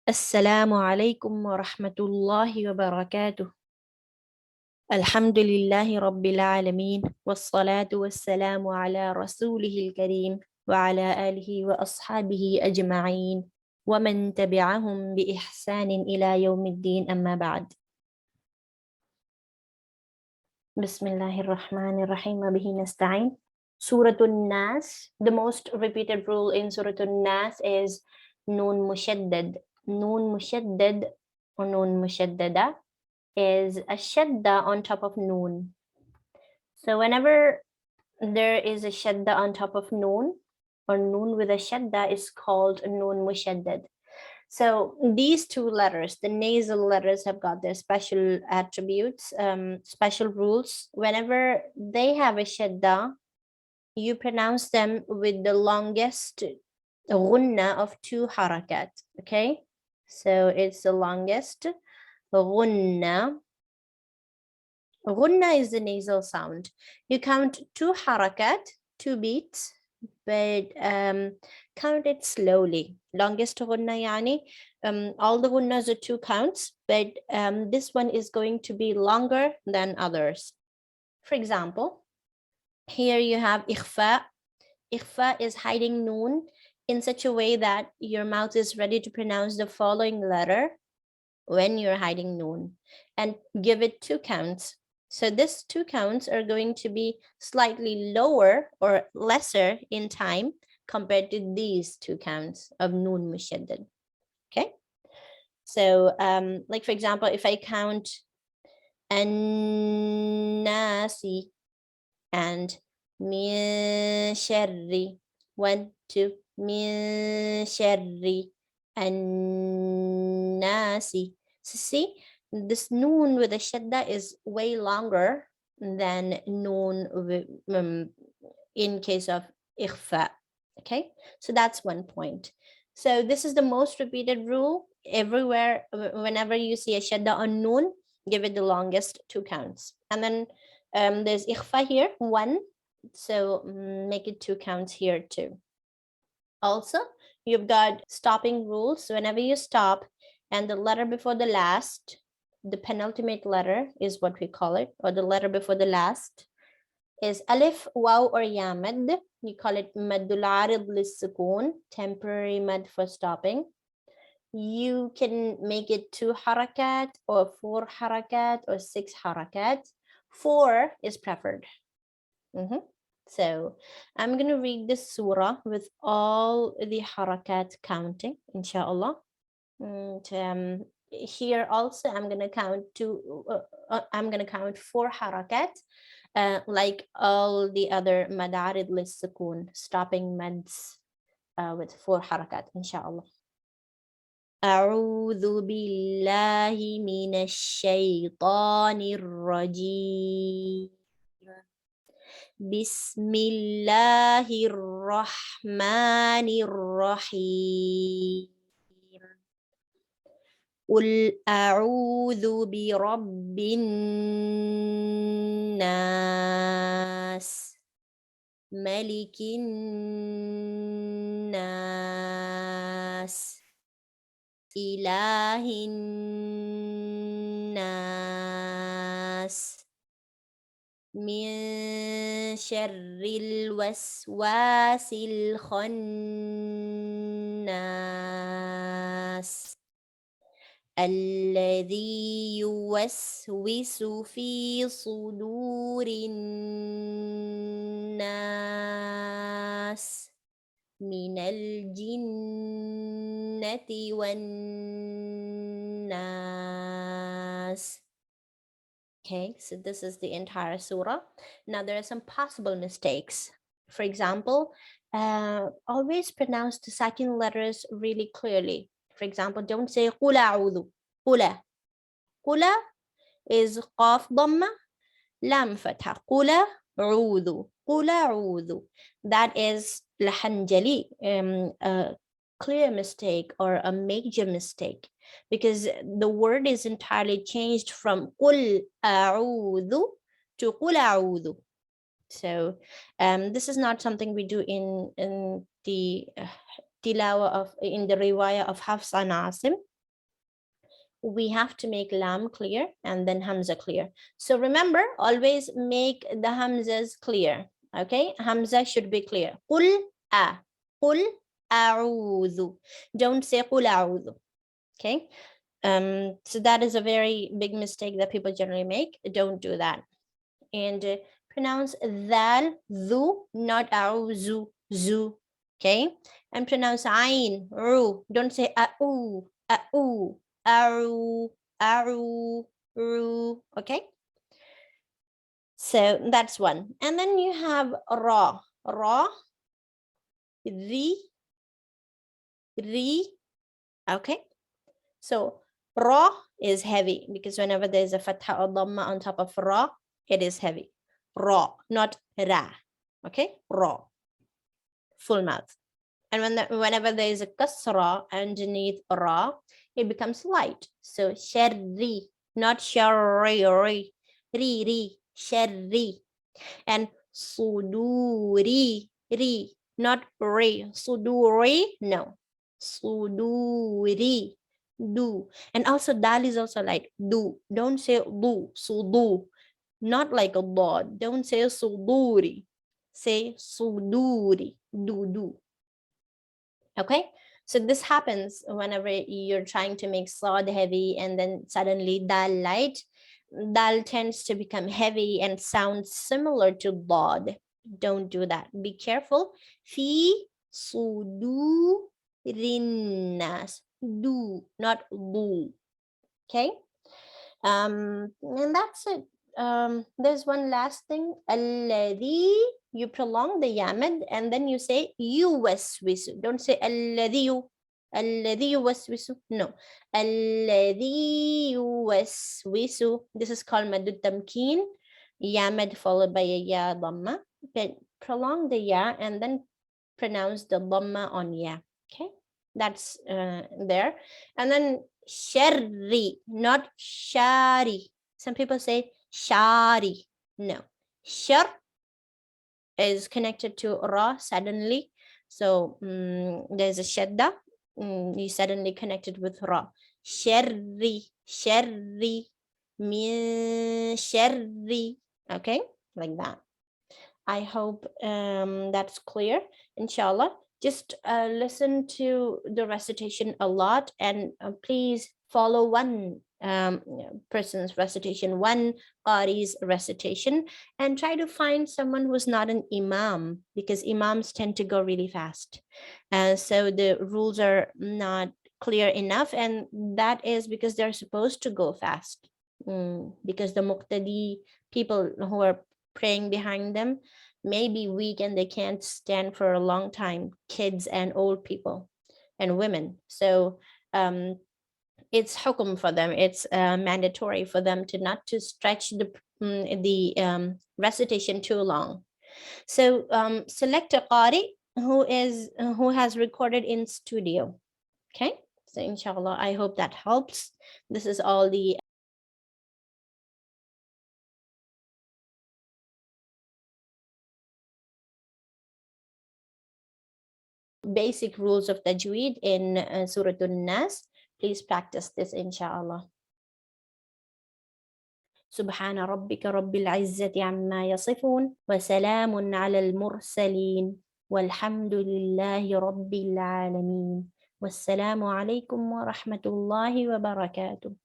السلام عليكم ورحمة الله وبركاته. الحمد لله رب العالمين، والصلاة والسلام على رسوله الكريم وعلى آله وأصحابه أجمعين ومن تبعهم بإحسان إلى يوم الدين، أما بعد. بسم الله الرحمن الرحيم وبه نستعين. Surah An-Nas. The most repeated rule in Surah An-Nas is Noon Mushaddad. Noon Mushaddad or Noon Mushaddada is a shadda on top of noon. So whenever there is a shadda on top of noon, or noon with a shadda, is called noon mushaddad. So these two letters, the nasal letters, have got their special attributes, special rules. Whenever they have a shadda, you pronounce them with the longest ghunna of 2 harakat. Okay, so it's the longest ghunna. Ghunna is the nasal sound. You count 2 harakat, 2 beats, but count it slowly. Longest ghunna yani, all the ghunnas are 2 counts, but this one is going to be longer than others. For example, here you have ikhfa. Ikhfa is hiding noon in such a way that your mouth is ready to pronounce the following letter when you're hiding noon, and give it 2 counts. So these 2 counts are going to be slightly lower or lesser in time compared to these 2 counts of noon mushaddad. Okay, so like for example, if I count an-nasi and min sharri, 1, 2, min sharri an-nasi. So see, this noon with a shadda is way longer than noon with, in case of ikhfa. Okay, so that's one point. So this is the most repeated rule everywhere. Whenever you see a shadda on noon, give it the longest 2 counts. And then there's ikhfa here, 1, so make it 2 counts here too. Also, you've got stopping rules. Whenever you stop and the letter before the last, the penultimate letter is what we call it, or the letter before the last, is alif, waw, or ya mad. You call it maddul arid lis-sukun, temporary mad for stopping. You can make it 2 harakat or 4 harakat or 6 harakat. 4 is preferred. So I'm going to read this surah with all the harakat counting, inshallah. And here also I'm going to count I'm going to count 4 harakat, like all the other madarid lis-sukun, stopping mads with 4 harakat, inshallah. أعوذ بالله من الشيطان الرجيم. بسم الله الرحمن الرحيم. قل أعوذ برب الناس ملك الناس إله الناس من شر الوسواس الخناس الذي يوسوس في صدور الناس من الجنة والناس. Okay, so this is the entire surah. Now there are some possible mistakes. For example, always pronounce the second letters really clearly. For example, don't say قُلْ أَعُوذُ. قُلَ. قُلَ is قاف ضمة, لام فتحة. قُلَ أعوذ. قُلَ أعوذ. That is لحنجلي, a clear mistake or a major mistake, because the word is entirely changed from قُلْ أعوذ to قُلْ أعوذ. So this is not something we do in the tilawa of, in the riwayah of Hafs and Asim. we have to make lam clear and then hamza clear. So remember, always make the hamzas clear. Okay, hamza should be clear. قل أعوذ. Don't say قل أعوذ. Okay, so that is a very big mistake that people generally make. Don't do that. And pronounce dal, dhu, not a'uzu, zu. Okay, and pronounce ain, ru. Don't say a'u, a'u, aru, aru, ru. Okay, so that's one. And then you have ra, ri, ri. Okay, so ra is heavy because whenever there's a fatha or dhamma on top of ra, it is heavy. Ra, not ra. Okay, ra, full mouth. And whenever there is a kasra underneath ra, it becomes light. So sharri, not sharri, ri, sharri. And suduri, ri, not ri, suduri, no, suduri, do. And also dal is also light, do. Don't say do, sudu, not like a dad. Don't say suduri, say suduri, do. Okay, so this happens whenever you're trying to make sad heavy and then suddenly dal light. Dal tends to become heavy and sound similar to dad. Don't do that. Be careful. Fi sudurin nas. Do, not do. Okay, and that's it. There's one last thing. Alladhi, you prolong the yamad and then you say yuwaswisu. Don't say alladhi yuwaswisu. No, alladhi yuwaswisu. This is called madud tamkeen. Yamad followed by a ya dhamma. But prolong the ya and then pronounce the dhamma on ya. Okay, that's there. And then sharri, not shari. Some people say shari. No, shar is connected to ra suddenly. So there's a shadda. You suddenly connected with ra. Sharri, sharri, min sharri. Okay, like that. I hope that's clear. Inshallah, just listen to the recitation a lot and please follow one person's recitation, one qari's recitation, and try to find someone who's not an imam, because imams tend to go really fast. So the rules are not clear enough, and that is because they're supposed to go fast. Because the muqtadi, people who are praying behind them, may be weak and they can't stand for a long time, kids and old people and women. So it's hukum for them, it's mandatory for them to not to stretch the recitation too long. So select a qari who has recorded in studio. Okay, so inshallah, I hope that helps. This is all the basic rules of tajweed in Surah An Naas. Please practice this, inshallah. سبحان ربك رب العزة عما يصفون وسلام على المرسلين والحمد لله رب العالمين والسلام عليكم ورحمة الله وبركاته.